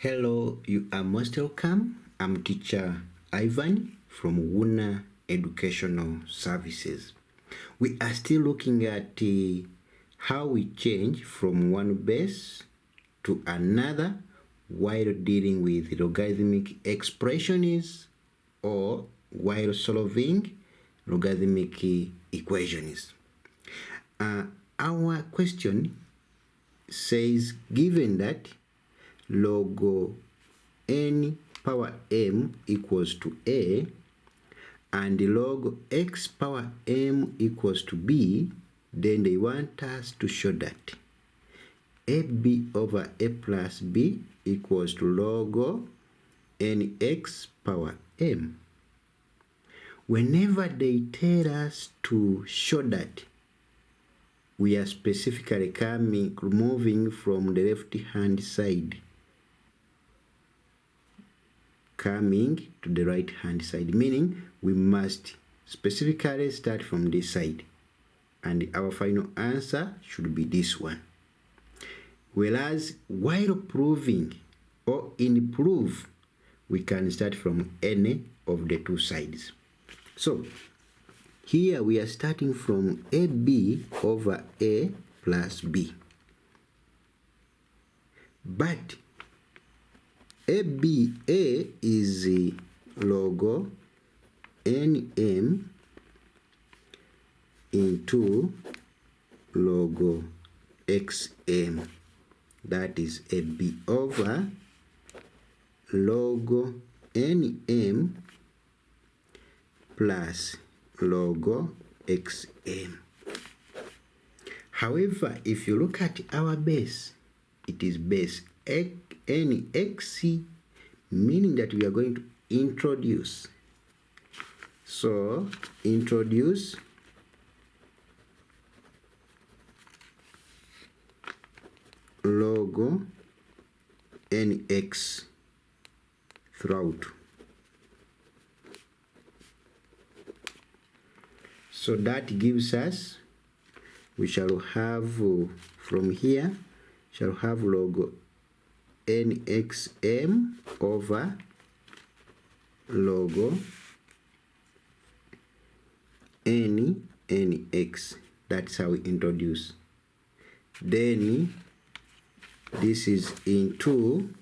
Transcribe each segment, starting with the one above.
Hello, you are most welcome. I'm teacher Ivan from Wuna Educational Services. We are still looking at how we change from one base to another while dealing with logarithmic expressions or while solving logarithmic equations. Our question says, given that log n power m equals to a and log x power m equals to b, then they want us to show that ab over a plus b equals to log nx power m. Whenever they tell us to show that, we are specifically moving from the left hand side coming to the right hand side, meaning we must specifically start from this side and our final answer should be this one. Whereas while proving or in proof, we can start from any of the two sides. So here we are starting from ab over a plus b, but a is log nm into log xm. That is ab over log nm plus log xm. However, if you look at our base, it is base nx, meaning that we are going to introduce. So introduce log nx throughout. So that gives us, we shall have from here, shall have log nxm over log nx. That's how we introduce. Then this is into,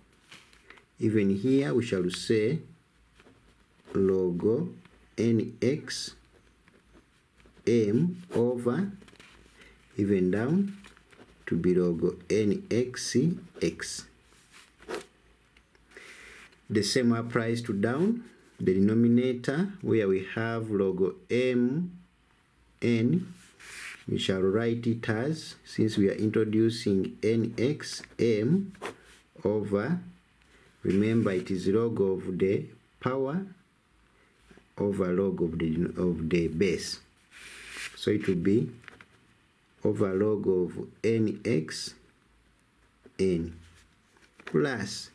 even here we shall say log nx m over, even down to be log nx x. The same applies to down, the denominator, where we have log m n. We shall write it as, since we are introducing nx m over, remember it is log of the power over log of the base. So it will be over log of nx n plus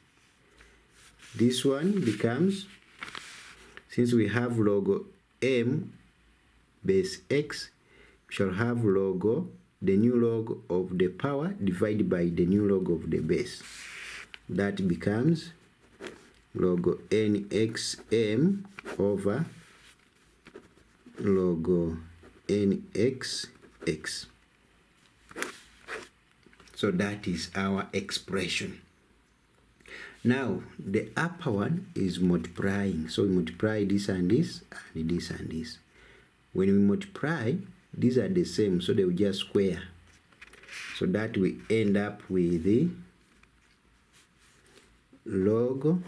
this one becomes, since we have log m base x, we shall have log, the new log of the power divided by the new log of the base. That becomes log nxm over log nxx. So that is our expression. Now the upper one is multiplying, so we multiply this and this and this and this. When we multiply, these are the same, so they will just square, so that we end up with the log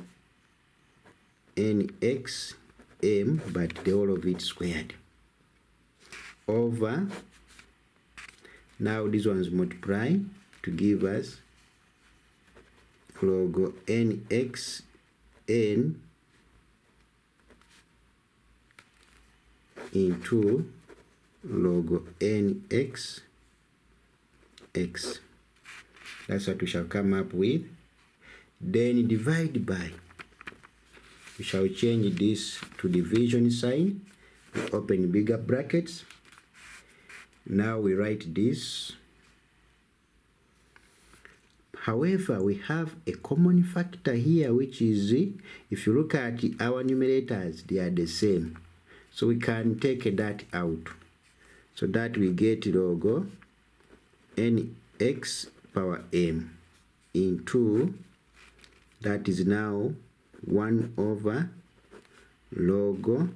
nxm, but the whole of it squared, over, now these ones multiply to give us log nxn into log nx x. That's what we shall come up with. Then divide by, we shall change this to division sign, we open bigger brackets. Now we write this However, we have a common factor here, which is, if you look at our numerators, they are the same. So we can take that out. So that we get log nx power m into, that is now 1 over log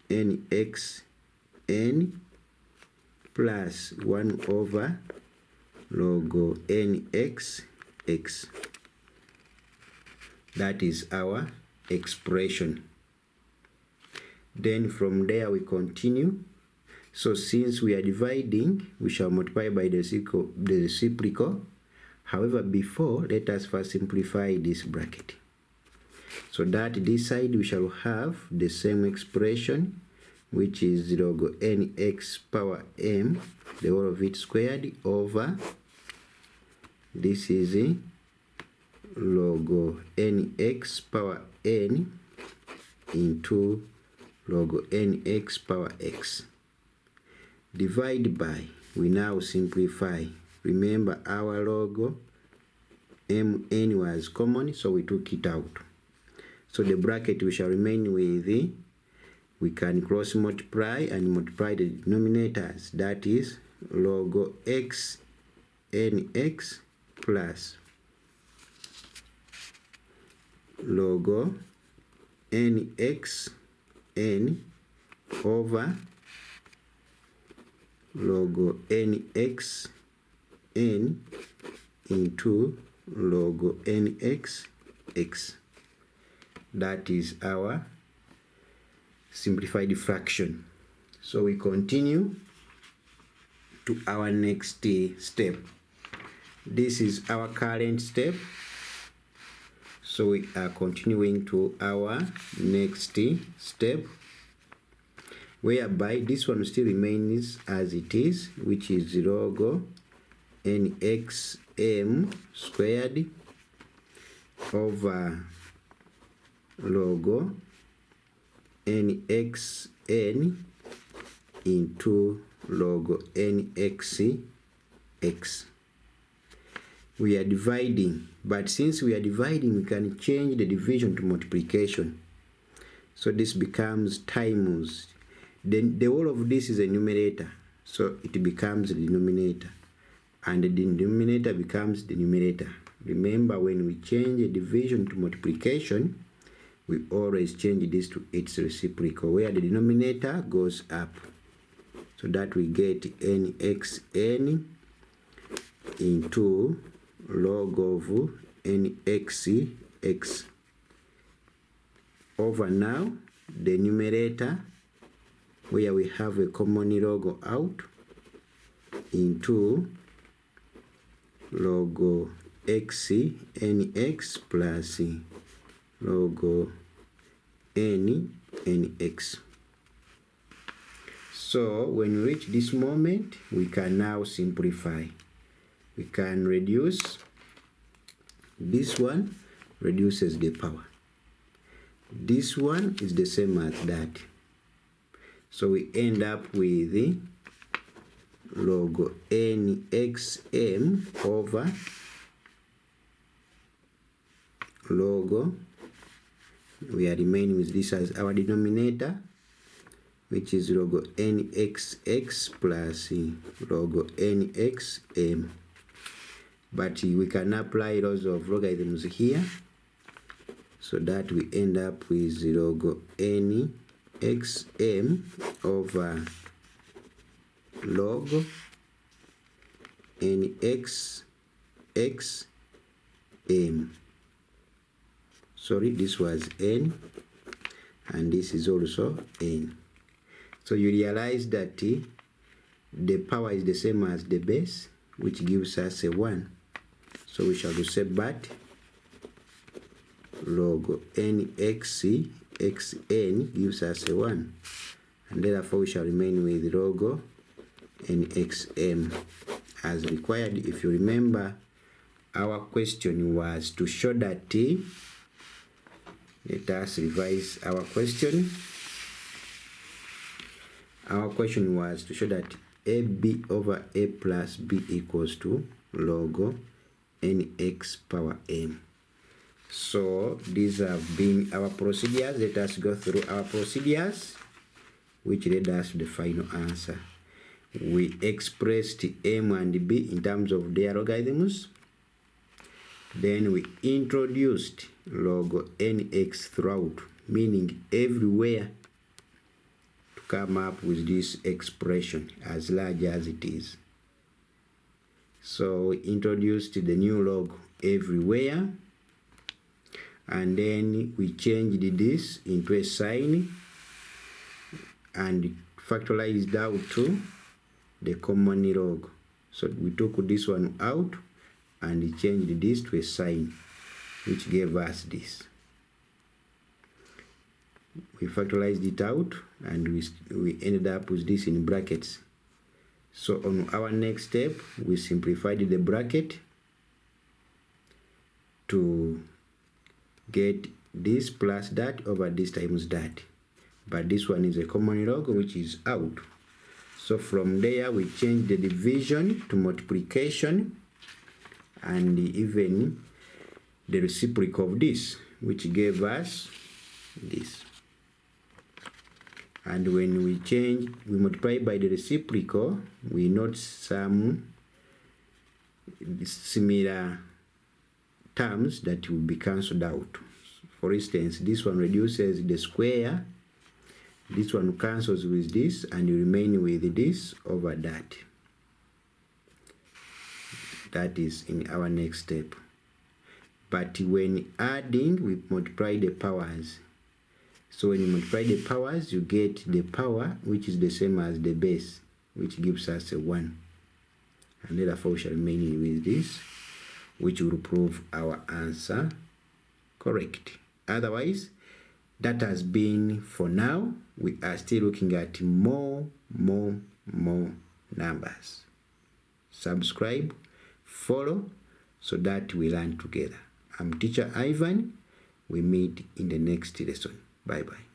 nx n plus 1 over log nx x. That is our expression. Then from there we continue. So since we are dividing, we shall multiply by the reciprocal. However, before, let us first simplify this bracket. So that this side we shall have the same expression, which is log nx power m, the whole of it squared, over, this is log nx power n into log nx power x. Divide by, we now simplify. Remember, our log mn was common, so we took it out. So the bracket we shall remain with, we can cross multiply and multiply the denominators. That is log x nx plus log nx n over log nx n into log nx x. That is our simplified fraction. So we continue to our next step. This is our current step. So we are continuing to our next step, whereby this one still remains as it is, which is log nxm squared over log nxn into log nx x. We are dividing, but since we are dividing, we can change the division to multiplication. So this becomes times, then the whole of this is a numerator, so it becomes the denominator, and the denominator becomes the numerator. Remember, when we change a division to multiplication, we always change this to its reciprocal, where the denominator goes up. So that we get nxn into log of nx x over now the numerator, where we have a common log out, into log x nx plus log n nx. So when we reach this moment, we can now simplify. We can reduce. This one reduces the power. This one is the same as that. So we end up with log nxm over log, we are remaining with this as our denominator, which is log nxx plus log nxm. But we can apply laws of logarithms here, so that we end up with log nxm over log nxxm. Sorry, this was n, and this is also n. So you realize that the power is the same as the base, which gives us a 1. So we shall say but log nx xn gives us a 1, and therefore we shall remain with log nxm as required. If you remember, our question was to show that let us revise our question. Our question was to show that ab over a plus b equals to log nx power m. So these have been our procedures. Let us go through our procedures, which led us to the final answer. We expressed m and b in terms of their logarithms. Then we introduced log nx throughout, meaning everywhere, to come up with this expression as large as it is. So we introduced the new log everywhere, and then we changed this into a sign and factorized out to the common log. So we took this one out and changed this to a sign, which gave us this. We factorized it out and we ended up with this in brackets. So on our next step, we simplified the bracket to get this plus that over this times that. But this one is a common log, which is out. So from there, we change the division to multiplication and even the reciprocal of this, which gave us this. And when we multiply by the reciprocal, we note some similar terms that will be cancelled out. For instance, this one reduces the square, this one cancels with this, and you remain with this over that. That is in our next step. But when adding, we multiply the powers. So when you multiply the powers, you get the power which is the same as the base, which gives us a 1. And therefore we shall remain with this, which will prove our answer correct. Otherwise, that has been for now. We are still looking at more numbers. Subscribe, follow, so that we learn together. I'm Teacher Ivan. We meet in the next lesson. Bye-bye.